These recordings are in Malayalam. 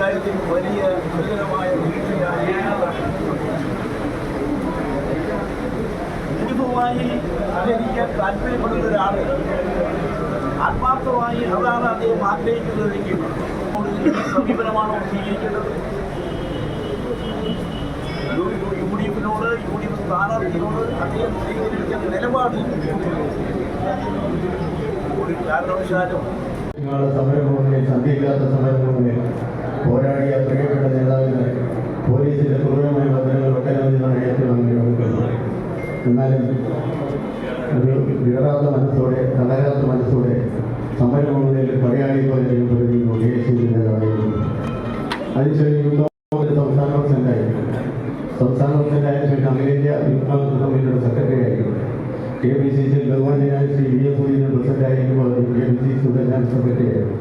ഇക്കാര്യത്തിൽ വലിയ ഗുരുതരമായ യൂണിഫോമായി സഹകരിക്കാൻ താല്പര്യപ്പെടുന്ന ഒരാൾ ആത്മാർത്ഥമായി അതാണ് അദ്ദേഹം ആഗ്രഹിക്കുന്നതെങ്കിൽ സമീപനമാണോ സ്വീകരിക്കേണ്ടത്? യുഡിഎഫിനോട് യുഡിഎഫ് സ്ഥാനാർത്ഥിയോട് അദ്ദേഹം സ്വീകരിക്കുന്ന നിലപാട് ഒരു കാരണവശാലും സമരഭൂമിയിൽ സന്ധിയില്ലാത്ത സമരഭൂമിയിൽ പോരാടിയ പ്രിയപ്പെട്ട നേതാവിന് പോലീസിന്റെ ക്രൂരമായ ബന്ധനങ്ങൾ ഒട്ടനവധി ഏറ്റുവാങ്ങിയിരിക്കുന്നു. എന്നാലും ഒരു വിടരാത്ത മനസ്സോടെ തളരാത്ത മനസ്സോടെ സമരഭൂമിയിൽ പടയാളി പോലെ പ്രതി ദേശീയ നേതാവായിരുന്നു. അതിനുശേഷം സംസ്ഥാന പ്രസിഡന്റായിരുന്നു. സംസ്ഥാന പ്രസിഡന്റായ ശേഷം അഖിലേന്ത്യാ യൂത്ത് കോൺഗ്രസ് കമ്മിറ്റിയുടെ സെക്രട്ടറി ആയിരുന്നു. KPCC ബഹുമാന്യനായ ശ്രീ VS പ്രസിഡന്റായിരിക്കുമ്പോൾ KPCCയുടെ ജനറൽ സെക്രട്ടറി ആയിരുന്നു.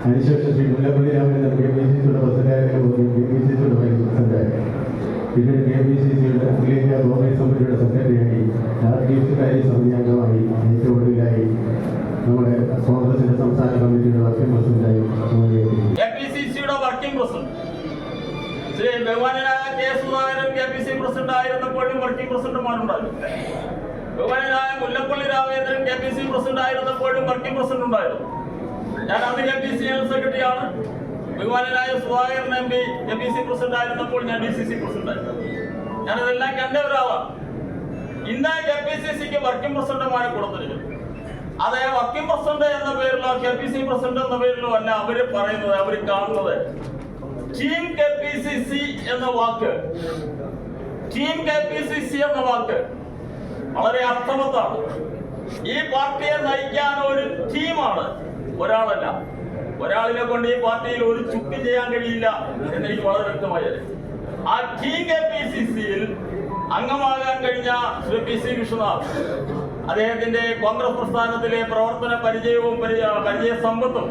അതിനുശേഷം ശ്രീ മുല്ലപ്പള്ളി രാമചന്ദ്രൻ KPCCയുടെ പ്രസിഡന്റായിരിക്കുമ്പോൾ KPCCയുടെ വൈസ് പ്രസിഡന്റായിരുന്നു. പിന്നീട് KPCCയുടെ അഖിലേന്ത്യാ കോൺഗ്രസ് കമ്മിറ്റിയുടെ സെക്രട്ടറിയായി ചീഫ് കാര്യ സമിതി അംഗമായി ഏറ്റവും ഒടുവിലായി നമ്മുടെ കോൺഗ്രസിന്റെ സംസ്ഥാന കമ്മിറ്റിയുടെ വർക്കിംഗ് പ്രസിഡന്റായി KPCCയുടെ വർക്കിംഗ് പ്രസിഡന്റ് ശ്രീ ബഹുമാനായ K. സുധാകരൻ KPCC പ്രസിഡന്റ് ആയിരുന്നപ്പോഴും വർക്കിംഗ് പ്രസിഡന്റുമാരുണ്ടായിരുന്നു. ബഹുമാനായ മുല്ലപ്പള്ളി രാമചന്ദ്രൻ KPCC പ്രസിഡന്റ് ആയിരുന്നപ്പോഴും വർക്കിംഗ് പ്രസിഡന്റ് ഉണ്ടായിരുന്നു. ഞാൻ അന്ന് KPCC ജനറൽ സെക്രട്ടറിയാണ്. ബഹുമാനായ സുധാകരൻ MP KPCC പ്രസിഡന്റ് ആയിരുന്നപ്പോൾ ഞാൻ DCC പ്രസിഡന്റ് ആയിരുന്നു. ഞാനതെല്ലാം കണ്ട ഒരാളാണ്. ഇന്ന് KPCCക്ക് വർക്കിംഗ് പ്രസിഡന്റുമാരെ കൊടുത്തിരിക്കുന്നു. അത് വർക്കിംഗ് പ്രസിഡന്റ് എന്ന പേരിലോ KPCC പ്രസിഡന്റ് എന്ന പേരിലോ അല്ല അവര് പറയുന്നത്. അവർ കാണുന്നത് ടീം KPCC എന്ന വാക്ക്, ടീം KPCC എന്ന വാക്ക് വളരെ അർത്ഥവത്താണ്. ഈ പാർട്ടിയെ നയിക്കാൻ ഒരു ടീമാണ്, ഒരാളല്ല. ഒരാളിനെ കൊണ്ട് ഈ പാർട്ടിയിൽ ഒരു ചുക്ക് ചെയ്യാൻ കഴിയില്ല എന്നെനിക്ക് വളരെ വ്യക്തമായി. ആ ടീം KPCCയിൽ അംഗമാകാൻ കഴിഞ്ഞ ശ്രീ PC വിശ്വനാഥ്, അദ്ദേഹത്തിന്റെ കോൺഗ്രസ് പ്രസ്ഥാനത്തിലെ പ്രവർത്തന പരിചയവും പരിചയ സമ്പത്തും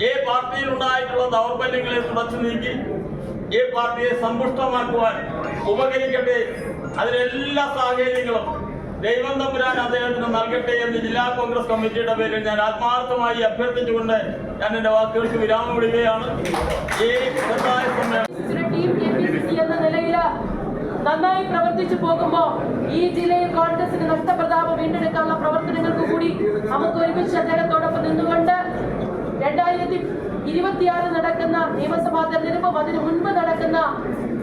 ഈ പാർട്ടിയിൽ ഉണ്ടായിട്ടുള്ള ദൗർബല്യങ്ങളെ തുടച്ചു നീക്കി ഈ പാർട്ടിയെ സമ്പുഷ്ടമാക്കുവാൻ ഉപകരിക്കട്ടെ. അതിനെല്ലാ സാഹചര്യങ്ങളും ദൈവം തമ്പുരാൻ അദ്ദേഹത്തിന് നൽകട്ടെ എന്ന് ജില്ലാ കോൺഗ്രസ് കമ്മിറ്റിയുടെ പേരിൽ ഞാൻ ആത്മാർത്ഥമായി അഭ്യർത്ഥിച്ചുകൊണ്ട് ഞാൻ എന്റെ വാക്കുകൾക്ക് വിരാമം വിടുകയാണ്. ഈ നന്നായി പ്രവർത്തിച്ചു പോകുമ്പോൾ ഈ ജില്ലയിൽ കോൺഗ്രസിന് നഷ്ടപ്രതാപം വീണ്ടെടുക്കാനുള്ള പ്രവർത്തനങ്ങൾക്ക് കൂടി നമുക്ക് ഒരുമിച്ച് അദ്ദേഹത്തോടൊപ്പം നിന്നുകൊണ്ട് 2026 നടക്കുന്ന നിയമസഭാ തെരഞ്ഞെടുപ്പും അതിനു മുൻപ് നടക്കുന്ന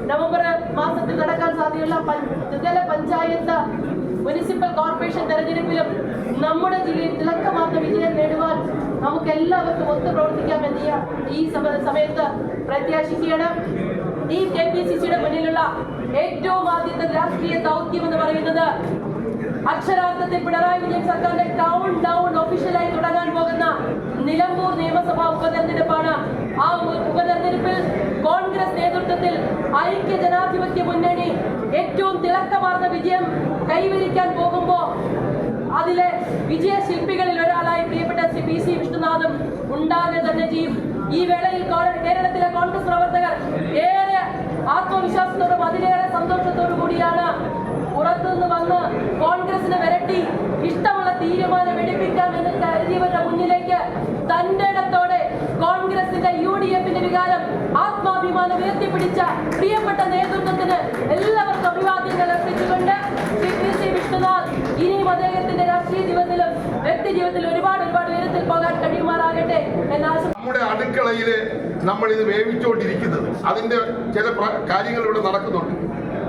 നവംബർ മാസത്തിൽ നടക്കാൻ സാധ്യതയുള്ള ത്രിതല പഞ്ചായത്ത് മുനിസിപ്പൽ കോർപ്പറേഷൻ തെരഞ്ഞെടുപ്പിലും നമ്മുടെ ജില്ലയിൽ തിളക്കമാർന്ന വിജയം നേടുവാൻ നമുക്ക് എല്ലാവർക്കും ഒത്തു പ്രവർത്തിക്കാമെന്ന് ഈ സമയത്ത് പ്രത്യാശിക്കുകയാണ്. ഈ KPCCയുടെ മുന്നിലുള്ള ഏറ്റവും ആദ്യത്തെ രാഷ്ട്രീയ ദൗത്യം എന്ന് പറയുന്നത് അക്ഷരാർത്ഥത്തിൽ പിണറായി വിജയൻ സർക്കാരിന്റെ കൗണ്ട് ഡൗൺ ഒഫീഷ്യലായി തുടങ്ങാൻ പോകുന്ന നിലമ്പൂർ നിയമസഭാ ഉപതെരഞ്ഞെടുപ്പാണ്. ആ ഉപതെരഞ്ഞെടുപ്പിൽ കോൺഗ്രസ് നേതൃത്വത്തിൽ ഐക്യ ജനാധിപത്യ മുന്നണി ഏറ്റവും തിളക്കമാർന്ന വിജയം കൈവരിക്കാൻ പോകുമ്പോൾ അതിലെ വിജയശില്പികളിൽ ഒരാളായി പ്രിയപ്പെട്ട ശ്രീ PC വിഷ്ണുനാഥും ഉണ്ടാകുക തന്നെ ചെയ്യും. ഈ വേളയിൽ കേരളത്തിലെ കോൺഗ്രസ് പ്രവർത്തകർ ഏറെ ആത്മവിശ്വാസത്തോടും അതിലേറെ സന്തോഷത്തോടു കൂടിയാണ് പുറത്തുനിന്ന് വന്ന് കോൺഗ്രസിനെ വിരട്ടി ഇഷ്ടമുള്ള തീരുമാനം എടുപ്പിക്കാമെന്ന് കരുതിയവരുടെ മുന്നിലേക്ക് തന്റെ ഇടത്തോടെ കോൺഗ്രസിന്റെ UDFന്റെ വികാരം ആത്മാഭിമാനം ഉയർത്തിപ്പിടിച്ച പ്രിയപ്പെട്ട നേതൃത്വത്തിന് എല്ലാവർക്കും അഭിവാദ്യങ്ങൾ അർപ്പിച്ചുകൊണ്ട് ശ്രീ PC വിഷ്ണുനാഥ് ഇനിയും അദ്ദേഹത്തിന്റെ രാഷ്ട്രീയ ജീവിതത്തിലും വ്യക്തി ജീവിതത്തിലും ഒരുപാട് ഉയരത്തിൽ പോകാൻ കഴിയുമാറാകട്ടെ എന്നാണ്. നമ്മുടെ അടുക്കളയിൽ നമ്മൾ ഇത് വേവിച്ചുകൊണ്ടിരിക്കുന്നത് അതിന്റെ ചില കാര്യങ്ങൾ ഇവിടെ നടക്കുന്നുണ്ട്.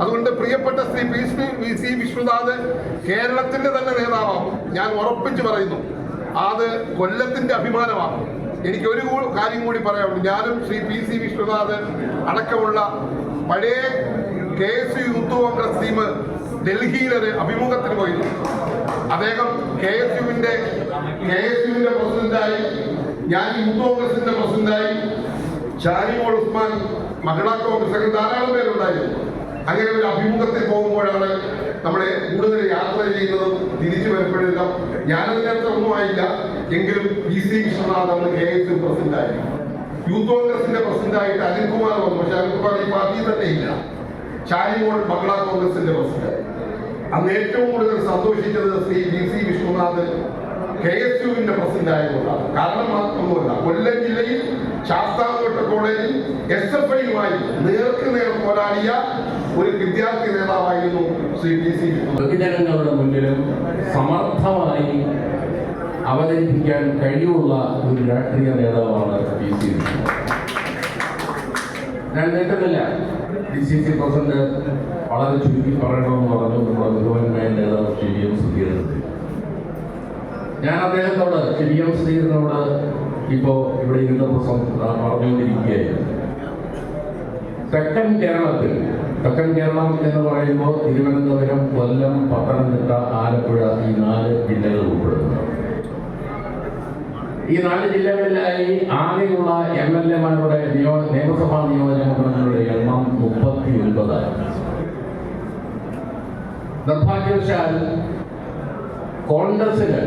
അതുകൊണ്ട് പ്രിയപ്പെട്ട ശ്രീ PC വിശ്വനാഥ് കേരളത്തിന്റെ തന്നെ നേതാവാകും. ഞാൻ ഉറപ്പിച്ചു പറയുന്നു, അത് കൊല്ലത്തിന്റെ അഭിമാനമാണ്. എനിക്ക് ഒരു കാര്യം കൂടി പറയാനുള്ളൂ. ഞാനും ശ്രീ PC വിശ്വനാഥ് അടക്കമുള്ള പഴയ KSU യൂത്ത് കോൺഗ്രസ് ടീം ഡൽഹിയിലൊരു അഭിമുഖത്തിന് പോയിരുന്നു. അദ്ദേഹം KSUവിന്റെ പ്രസിഡന്റായി, ഞാൻ യൂത്ത് കോൺഗ്രസിന്റെ പ്രസിഡന്റായി, ഷാനിമോൾ ഉസ്മാൻ മഹിളാ കോൺഗ്രസ് ധാരാളം പേരുണ്ടായിരുന്നു. അങ്ങനെ ഒരു അഭിമുഖത്തിൽ പോകുമ്പോഴാണ് നമ്മളെ കൂടുതൽ യാത്ര ചെയ്യുന്നതും തിരിച്ചു വരപ്പെടുക. ഞാനതിനകത്ത് ഒന്നും ആയില്ല എങ്കിലും PC വിശ്വനാഥ് അന്ന് KSU പ്രസിഡന്റായി. യൂത്ത് കോൺഗ്രസിന്റെ പ്രസിഡന്റായിട്ട് അനിൽകുമാർ വന്നു. പക്ഷെ അനിൽകുമാർ ഈ പാർട്ടി തന്നെ ഇല്ല. ഷാനിമോൾ മഹിളാ കോൺഗ്രസിന്റെ പ്രസിഡന്റായി. അന്ന് ഏറ്റവും കൂടുതൽ സന്തോഷിച്ചത് ശ്രീ PC വിശ്വനാഥ് KSUവിന്റെ പ്രസിഡന്റ് ആയതുകൊണ്ടാണ്. കാരണം മാത്രമൊന്നുമല്ല, കൊല്ലം ജില്ലയിൽ ശാസ്താംകോട്ട കോളേജിൽ SFIയുമായി നേർക്കുനേർ പോരാടിയ ഒരു വിദ്യാർത്ഥി നേതാവായിരുന്നു ശ്രീ PC. പൊതുജനങ്ങളുടെ മുന്നിലും സമർത്ഥമായി അവതരിപ്പിക്കാൻ കഴിവുള്ള ഒരു രാഷ്ട്രീയ നേതാവാണ് PC. ഞാൻ നേട്ടുന്നില്ല. DCC പ്രസിഡന്റ് വളരെ ചുരുക്കി പറയണമെന്ന് പറഞ്ഞു നമ്മുടെ ബഹുമാന്യനായ നേതാവ് CVM സുധീരൻ. ഞാൻ അദ്ദേഹത്തോട് CVM സുധീരനോട് ഇപ്പോൾ ഇവിടെ ഇരുന്നപ്പോൾ പറഞ്ഞുകൊണ്ടിരിക്കുകയായിരുന്നു. തെക്കൻ കേരളം എന്ന് പറയുമ്പോൾ തിരുവനന്തപുരം, കൊല്ലം, പത്തനംതിട്ട, ആലപ്പുഴ ഈ 4 ജില്ലകൾ ഉൾപ്പെടുന്നു. ഈ 4 ജില്ലകളിലായി ആകെയുള്ള MLA-മാരുടെ നിയമസഭാ നിയോജകമണ്ഡലങ്ങളുടെ എണ്ണം 39. നിർഭാഗ്യവശാൽ കോൺഗ്രസിന്,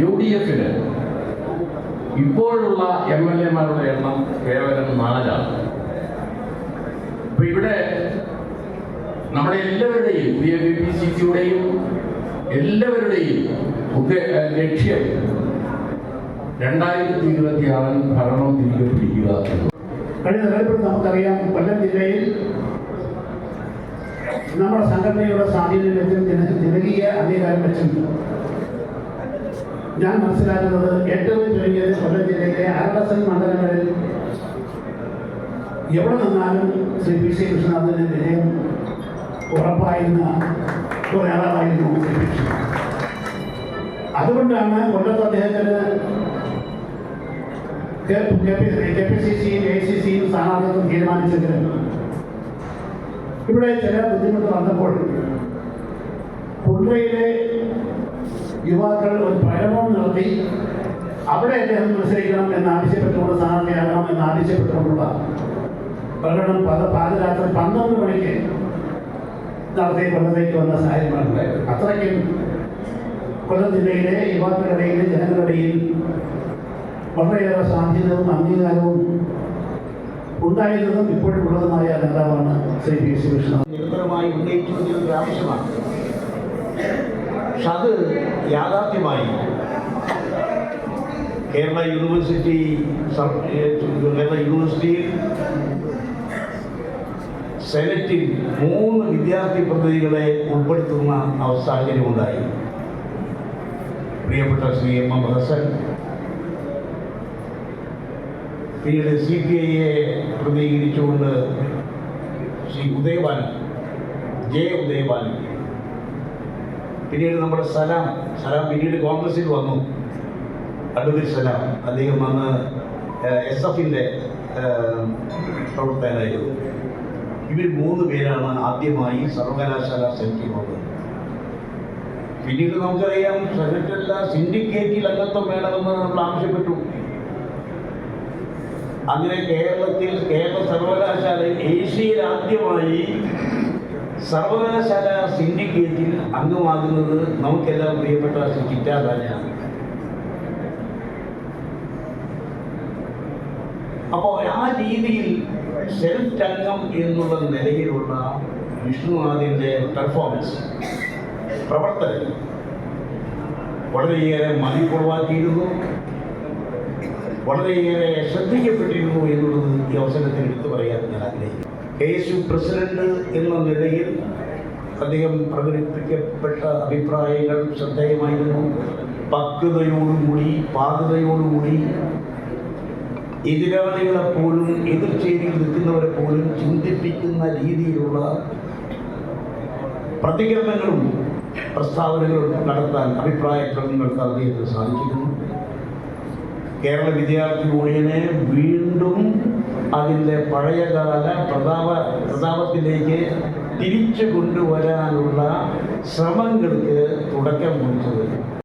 UDF-ന് ഇപ്പോഴുള്ള MLA-മാരുടെ എണ്ണം കേവലം 4. അപ്പൊ ഇവിടെ നമ്മുടെ എല്ലാവരുടെയും PCCയുടെയും എല്ലാവരുടെയും ലക്ഷ്യം 2026 ഭരണം തിരികെ പിടിക്കുക. കഴിഞ്ഞ തെരഞ്ഞെടുപ്പിൽ നമുക്കറിയാം, കൊല്ലം ജില്ലയിൽ നമ്മുടെ സംഘടനയുടെ സ്വാധീനം വെച്ചും ജനകീയ അംഗീകാരം വെച്ചും ഞാൻ മനസ്സിലാക്കുന്നത് ഏറ്റവും ചുരുങ്ങിയത് കൊല്ലം ജില്ലയിലെ 6 മണ്ഡലങ്ങളിൽ എവിടെ നിന്നാലും ശ്രീ PC വിശ്വനാഥന് വിജയം ഉറപ്പായിരുന്ന ഒരു നേതാവായിരുന്നു ശ്രീ PC. അതുകൊണ്ടാണ് കൊല്ലത്ത് അദ്ദേഹത്തിന് KPCCയും ACCയും സ്ഥാനാർത്ഥിത്വം തീരുമാനിച്ചെങ്കിലും ഇവിടെ ചില ബുദ്ധിമുട്ട് വന്നപ്പോൾ കുണ്ട്രയിലെ യുവാക്കൾ ഒരു പ്രകടനം നടത്തി അവിടെ അദ്ദേഹം മത്സരിക്കണം എന്നാവശ്യപ്പെട്ടുകൊണ്ട്, സ്ഥാനാർത്ഥിയാകണം എന്നാവശ്യപ്പെട്ടുകൊണ്ടുള്ള പ്രകടനം പാതിരാത്രി 12 മണിക്ക് നടത്തി കൊല്ലത്തേക്ക് വന്ന സാഹചര്യങ്ങളുണ്ട്. അത്രയ്ക്കും കൊല്ലം ജില്ലയിലെ യുവാക്കളുടെയും ജനങ്ങളുടെയും വളരെയേറെ സാധ്യതയും അംഗീകാരവും ഉണ്ടായിരുന്നതും ഇപ്പോഴും ഉള്ളതുമായ നേതാവാണ് ശ്രീ PC വിശ്വനാഥ്. നിരന്തരമായി ഉന്നയിച്ചുകൊണ്ടിരുന്ന ഒരു ആവശ്യമാണ്. പക്ഷെ അത് യാഥാർത്ഥ്യമായി കേരള യൂണിവേഴ്സിറ്റിയിൽ സെനറ്റിൽ 3 വിദ്യാർത്ഥി പ്രതിനിധികളെ ഉൾപ്പെടുത്തുന്ന സാഹചര്യമുണ്ടായി. പ്രിയപ്പെട്ട ശ്രീ MM ഹസൻ, പിന്നീട് CPIയെ പ്രതിനിധീകരിച്ചുകൊണ്ട് ശ്രീ ഉദയഭാനു, J. ഉദയഭാനു, പിന്നീട് നമ്മുടെ സലാം പിന്നീട് കോൺഗ്രസിൽ വന്നു, അഡ്വക്കേറ്റ് സലാം. അദ്ദേഹം അന്ന് SF-ന്റെ പ്രവർത്തകനായിരുന്നു. ഇവർ 3 പേരാണ് ആദ്യമായി സർവകലാശാല സെനറ്റിൽ വന്നത്. പിന്നീട് നമുക്കറിയാം, സെനറ്റല്ല സിൻഡിക്കേറ്റിൽ അംഗത്വം വേണമെന്ന് നമ്മൾ ആവശ്യപ്പെട്ടു. അങ്ങനെ കേരള സർവകലാശാലയിൽ ഏഷ്യയിൽ ആദ്യമായി സർവകലാശാല സിൻഡിക്കേറ്റിൽ അംഗമാകുന്നത് നമുക്കെല്ലാം പ്രിയപ്പെട്ട ശ്രീ ചിറ്റാറാണ്. അപ്പോൾ ആ രീതിയിൽ സെനറ്റ് അംഗം എന്നുള്ള നിലയിലുള്ള വിഷ്ണുനാഥിൻ്റെ പെർഫോമൻസ്, പ്രവർത്തനം വളരെയേറെ മതിപ്പുറവാക്കിയിരുന്നു, വളരെയേറെ ശ്രദ്ധിക്കപ്പെട്ടിരുന്നു എന്നുള്ളത് ഈ അവസരത്തിൽ എടുത്തു പറയാൻ ഞാൻ ആഗ്രഹിക്കുന്നു. KSU പ്രസിഡന്റ് എന്ന നിലയിൽ അദ്ദേഹം പ്രകടിപ്പിക്കപ്പെട്ട അഭിപ്രായങ്ങൾ ശ്രദ്ധേയമായിരുന്നു. പാകതയോടുകൂടി എതിരാളികളെപ്പോലും എതിർചേരിയിൽ നിൽക്കുന്നവരെ പോലും ചിന്തിപ്പിക്കുന്ന രീതിയിലുള്ള പ്രതികരണങ്ങളും പ്രസ്താവനകളും നടത്താൻ, അഭിപ്രായ പ്രകടനം നടത്താൻ അദ്ദേഹത്തിന് സാധിച്ചിരുന്നു. കേരള വിദ്യാർത്ഥി യൂണിയനെ വീണ്ടും അതിൻ്റെ പഴയകാല പ്രതാപത്തിലേക്ക് തിരിച്ചു കൊണ്ടുവരാനുള്ള ശ്രമങ്ങൾക്ക് തുടക്കം കുറിച്ചത്